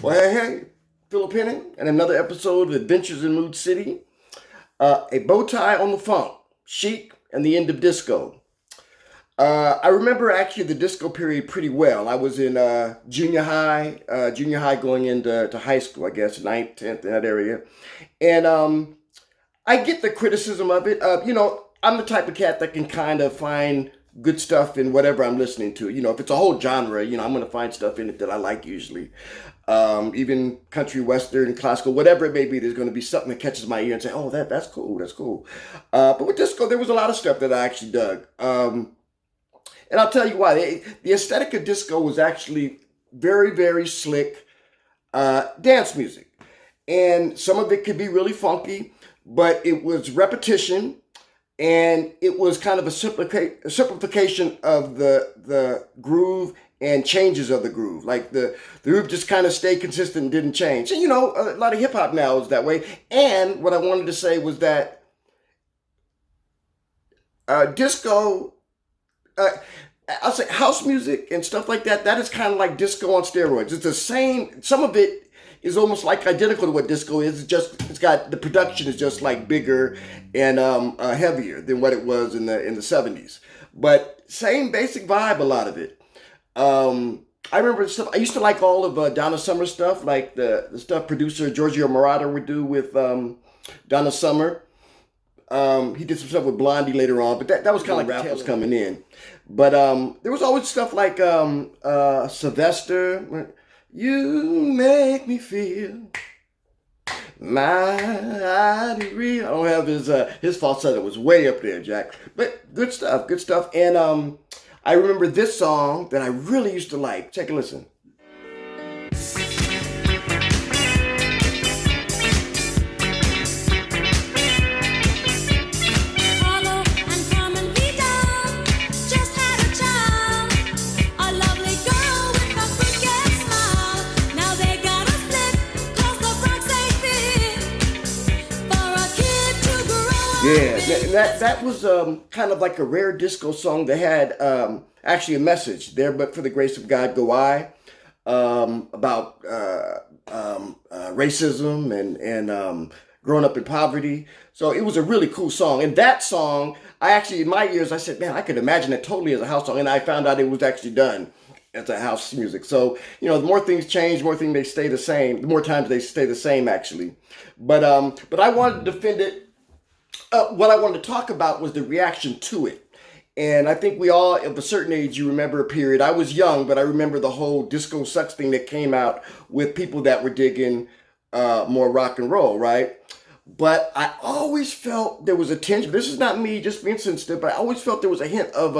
Well, hey, Philip Henning, and another episode of Adventures in Mood City. A bow tie on the funk, CHIC, and the end of disco. I remember actually the disco period pretty well. I was in junior high going into high school, I guess, 9th, 10th, in that area. And I get the criticism of it. I'm the type of cat that can kind of find good stuff in whatever I'm listening to. If it's a whole genre, I'm going to find stuff in it that I like usually. Even country, western, classical, whatever it may be, there's going to be something that catches my ear and say, oh, that's cool. But with disco, there was a lot of stuff that I actually dug. And I'll tell you why. The aesthetic of disco was actually very, very slick dance music. And some of it could be really funky, but it was repetition. And it was kind of a simplification of the groove and changes of the groove. Like the groove just kind of stayed consistent and didn't change. And a lot of hip hop now is that way. And what I wanted to say was that disco, I'll say house music and stuff like that, that is kind of like disco on steroids. It's the same. Some of it is almost like identical to what disco is. It's got the production is just like bigger and heavier than what it was in the 70s. But same basic vibe, a lot of it. I remember stuff. I used to like all of Donna Summer stuff, like the stuff producer Giorgio Moroder would do with Donna Summer. He did some stuff with Blondie later on, but that was kind of like rap was coming in. But there was always stuff like Sylvester. You make me feel mighty real. I don't have his falsetto was way up there, Jack. But good stuff. And I remember this song that I really used to like. Take a listen. Yeah, that was kind of like a rare disco song that had actually a message there, but for the grace of God go I, about racism and growing up in poverty. So it was a really cool song. And that song, I actually, in my ears, I said, man, I could imagine it totally as a house song. And I found out it was actually done as a house music. So, the more things change, the more things they stay the same, the more times they stay the same, actually. But I wanted to defend it. What I wanted to talk about was the reaction to it. And I think we all, of a certain age, you remember a period. I was young, but I remember the whole disco sucks thing that came out with people that were digging more rock and roll, right? But I always felt there was a tinge. This is not me just being sensitive, but I always felt there was a hint of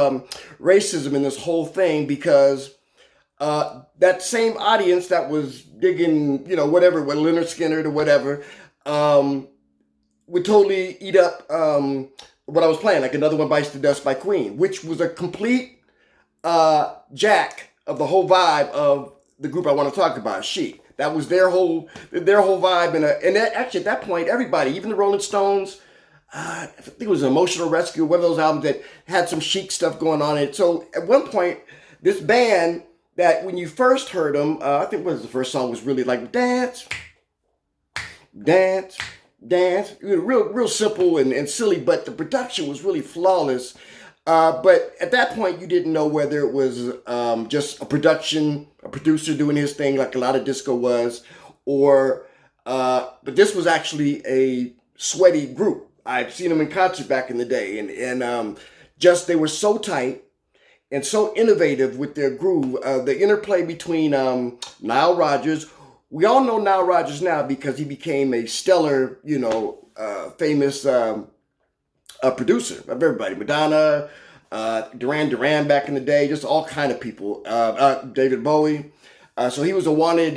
racism in this whole thing because that same audience that was digging, whatever, with Leonard Skinner or whatever, would totally eat up what I was playing, like Another One Bites the Dust by Queen, which was a complete jack of the whole vibe of the group I want to talk about, CHIC. That was their whole vibe, and actually at that point, everybody, even the Rolling Stones, I think it was Emotional Rescue, one of those albums that had some CHIC stuff going on in it. So at one point, this band that when you first heard them, I think the first song was really like dance. Real simple and silly, but the production was really flawless. But at that point, you didn't know whether it was just a producer doing his thing like a lot of disco was, or but this was actually a sweaty group. I've seen them in concert back in the day, and just they were so tight and so innovative with their groove. The interplay between Nile Rodgers. We all know Nile Rodgers now because he became a stellar, famous producer of everybody. Madonna, Duran Duran back in the day, just all kind of people. David Bowie. So he was a wanted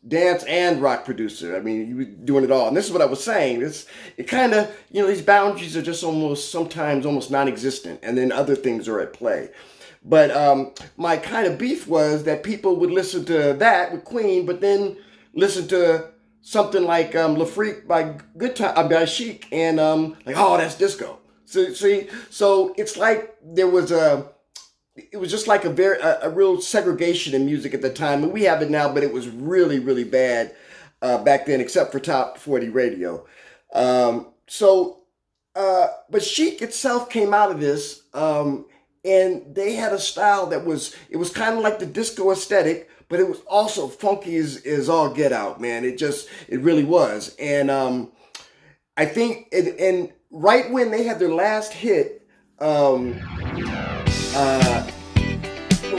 dance and rock producer. I mean, he was doing it all. And this is what I was saying. It kind of, these boundaries are just sometimes almost non-existent, and then other things are at play. But my kind of beef was that people would listen to that with Queen, but then listen to something like Le Freak by by Chic, and like, oh, that's disco. So it's like it was just like a real segregation in music at the time, and we have it now, but it was really, really bad back then, except for Top 40 radio. But Chic itself came out of this, and they had a style it was kind of like the disco aesthetic, but it was also funky as all get out, man. It really was. And I think, and right when they had their last hit, what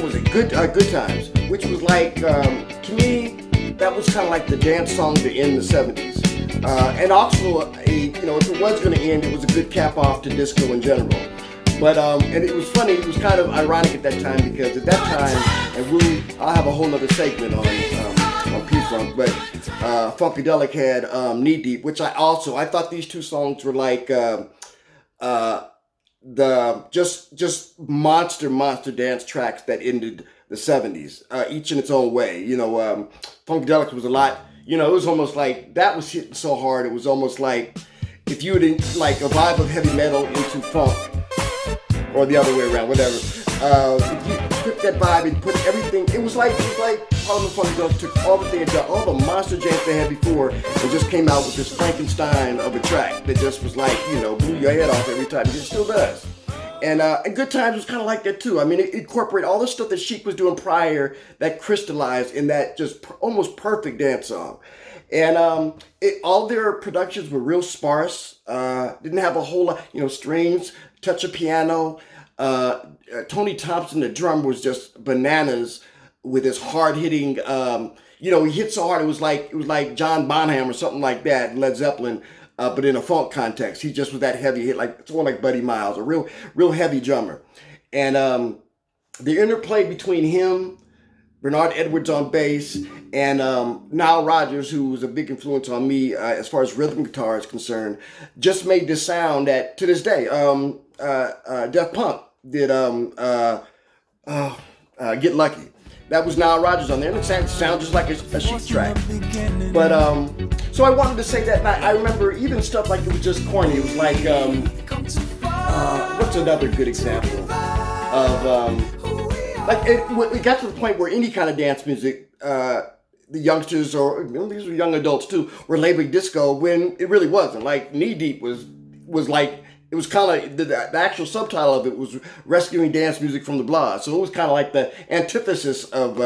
was it? Good Times, which was like, to me, that was kind of like the dance song to end the 70s. And also, if it was going to end, it was a good cap off to disco in general. But, and it was funny, it was kind of ironic at that time, because at that time, and I'll have a whole other segment on P-Funk, but Funkadelic had Knee Deep, which I thought these two songs were like just monster dance tracks that ended the 70s, each in its own way. Funkadelic was a lot, it was almost like, that was hitting so hard, it was almost like if you would like a vibe of heavy metal into funk, or the other way around, whatever. If you took that vibe and put everything, it was like Parliament Funkadelic took all that they had done, all the monster jams they had before, and just came out with this Frankenstein of a track that just was like, blew your head off every time. It still does. And Good Times was kind of like that too. I mean, it incorporated all the stuff that Chic was doing prior that crystallized in that just almost perfect dance song. And all their productions were real sparse. Didn't have a whole lot, strings, touch of piano. Tony Thompson, the drummer, was just bananas with his hard hitting. He hit so hard it was like John Bonham or something like that, Led Zeppelin, but in a funk context. He just was that heavy hit, like someone like Buddy Miles, a real heavy drummer. And the interplay between him, Bernard Edwards on bass, and Nile Rodgers, who was a big influence on me as far as rhythm guitar is concerned, just made this sound that to this day, Daft Punk did Get Lucky. That was Nile Rodgers on there, and it sounded just like a Chic track. But so I wanted to say that, and I remember even stuff like it was just corny. It was like what's another good example of it got to the point where any kind of dance music, the youngsters or these were young adults too, were labeling disco when it really wasn't. Like Knee Deep was like, it was kind of the actual subtitle of it was Rescuing Dance Music from the Blah. So it was kind of like the antithesis of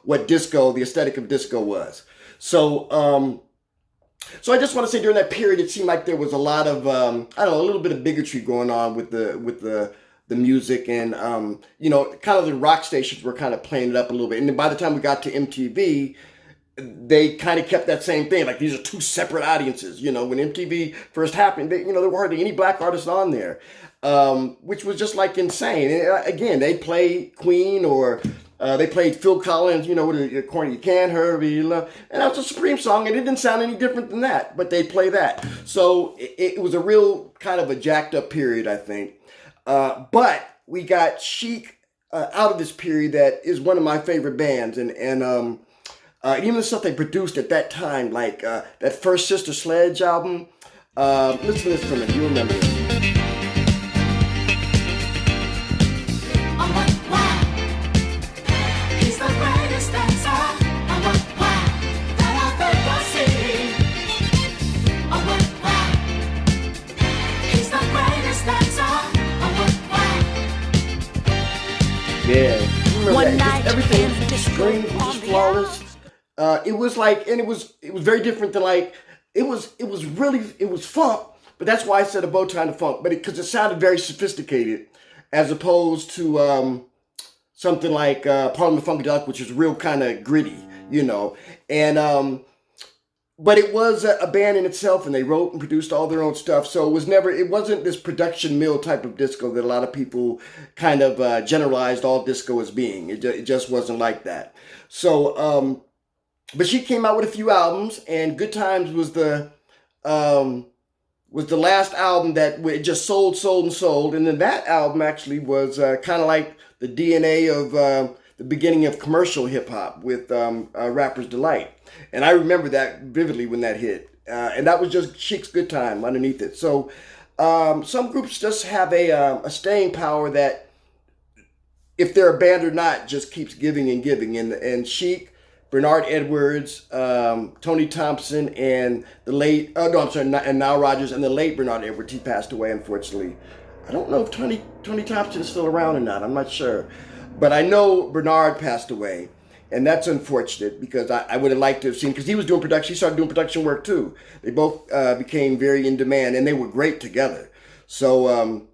what disco, the aesthetic of disco was. So I just want to say during that period, it seemed like there was a lot of a little bit of bigotry going on with the music, and kind of the rock stations were kind of playing it up a little bit. And then by the time we got to MTV, they kind of kept that same thing. Like, these are two separate audiences. When MTV first happened, there were hardly any black artists on there, which was just like insane. And again, they played Queen, or they played Phil Collins, with the corny, You Can't Hurry Love. And that was a Supreme song, and it didn't sound any different than that, but they play that. So it was a real kind of a jacked up period, I think. But we got Chic out of this period that is one of my favorite bands, and even the stuff they produced at that time, like that first Sister Sledge album. Listen to this from it. You remember this? Yeah, one night everything was just strings, was just flawless. It was like, and it was very different than like, it was funk, but that's why I said a bow tie to funk, but because it sounded very sophisticated, as opposed to something like Parliament Funkadelic, which is real kind of gritty, and but it was a band in itself, and they wrote and produced all their own stuff. So it wasn't this production mill type of disco that a lot of people kind of generalized all disco as being. It just wasn't like that. So, but she came out with a few albums, and Good Times um, was the last album that it just sold, sold, and sold. And then that album actually was kind of like the DNA of the beginning of commercial hip hop with Rapper's Delight. And I remember that vividly when that hit. And that was just CHIC's Good Time underneath it. So some groups just have a staying power that, if they're a band or not, just keeps giving and giving. And CHIC, Bernard Edwards, Tony Thompson, and the late, and Nile Rodgers, and the late Bernard Edwards. He passed away, unfortunately. I don't know if Tony Thompson is still around or not. I'm not sure. But I know Bernard passed away. And that's unfortunate, because I would have liked to have seen, because he was doing production. He started doing production work too. They both became very in demand, and they were great together. So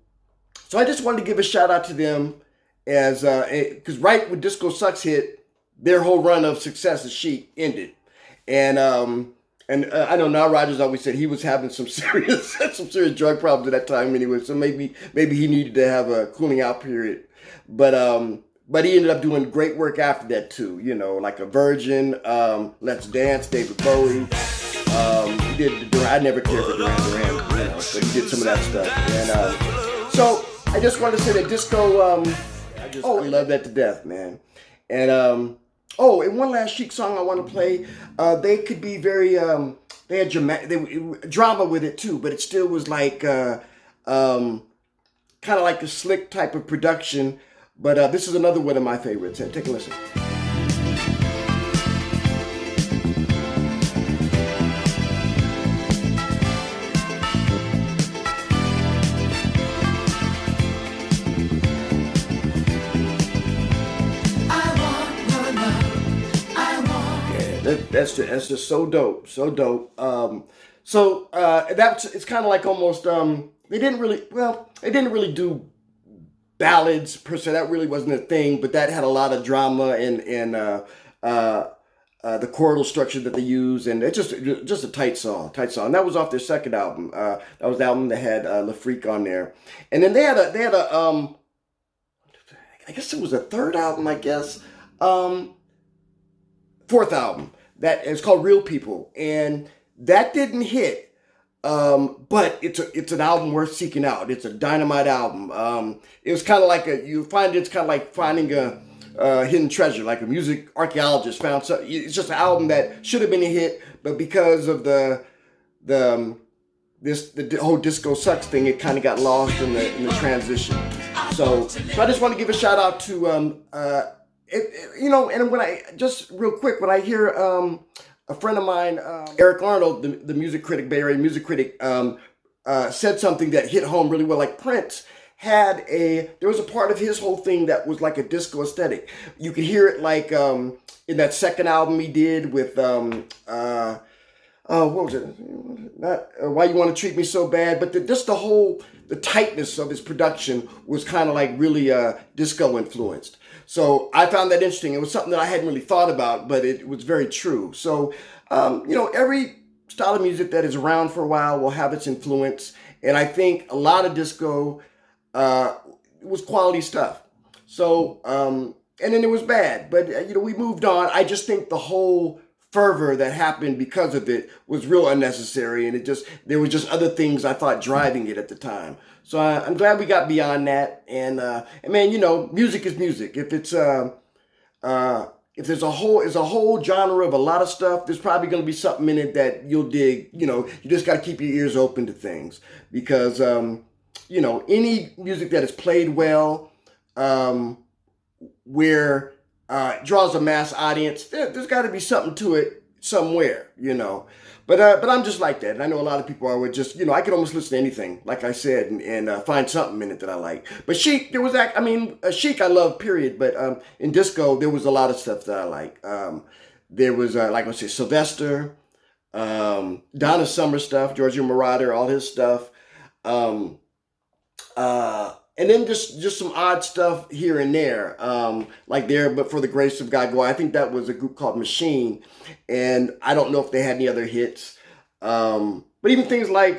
so I just wanted to give a shout out to them, as because right when Disco Sucks hit, their whole run of success as CHIC ended. And I know Nile Rodgers always said he was having some serious drug problems at that time anyway. So maybe he needed to have a cooling out period. But he ended up doing great work after that too. You know, like A Virgin, Let's Dance, David Bowie. He did I Never Cared for Duran Duran, you know, but he did some of that stuff. And so I just wanted to say that disco, I love that to death, man. And and one last CHIC song I want to play. They could be very they had drama with it too, but it still was like kind of like a slick type of production. But this is another one of my favorites. Take a listen. That's just so dope, so dope. It's kind of like almost they didn't really do ballads per se. That really wasn't a thing, but that had a lot of drama and the chordal structure that they use, and it's just a tight song. And that was off their second album. That was the album that had La Freak on there, and then they had a I guess it was a third album, I guess. Fourth album that is called Real People, and that didn't hit, but it's an album worth seeking out. It's a dynamite album. It was kind of like it's kind of like finding a hidden treasure, like a music archaeologist found something. It's just an album that should have been a hit, but because of the whole Disco Sucks thing, it kind of got lost in the transition. So I just want to give a shout out to and when I just real quick, when I hear a friend of mine, Eric Arnold, the music critic, Bay Area music critic, said something that hit home really well. Like Prince there was a part of his whole thing that was like a disco aesthetic. You could hear it like in that second album he did with what was it? Not Why You Want to Treat Me So Bad, but the tightness of his production was kind of like really disco influenced. So I found that interesting. It was something that I hadn't really thought about, but it was very true. So, every style of music that is around for a while will have its influence. And I think a lot of disco was quality stuff. So, and then it was bad, but we moved on. I just think the whole fervor that happened because of it was real unnecessary, and there were just other things I thought driving it at the time. So I'm glad we got beyond that, and man, music is music. If it's if there's a whole genre of a lot of stuff, there's probably going to be something in it that you'll dig. You just got to keep your ears open to things, because any music that is played well, where it draws a mass audience, there's got to be something to it somewhere, But I'm just like that, and I know a lot of people are. Just I could almost listen to anything, like I said, and find something in it that I like. But CHIC, there was CHIC I love, period. But in disco, there was a lot of stuff that I like. There was like I said, Sylvester, Donna Summer stuff, Giorgio Moroder, all his stuff. And then just some odd stuff here and there, like there, but for the grace of God, go. I think that was a group called Machine, and I don't know if they had any other hits. But even things like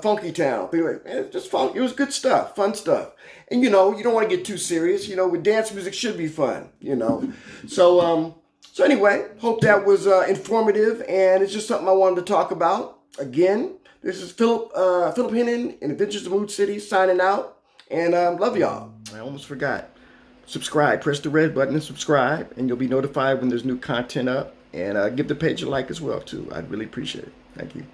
Funky Town, things like, it's just fun. It was good stuff, fun stuff. And you know, you don't want to get too serious. You know, with dance music should be fun. You know, so anyway, hope that was informative, and it's just something I wanted to talk about. Again, this is Philip Hennon in Adventures of Mood City signing out. And love y'all. I almost forgot. Subscribe. Press the red button and subscribe, and you'll be notified when there's new content up. And give the page a like as well, too. I'd really appreciate it. Thank you.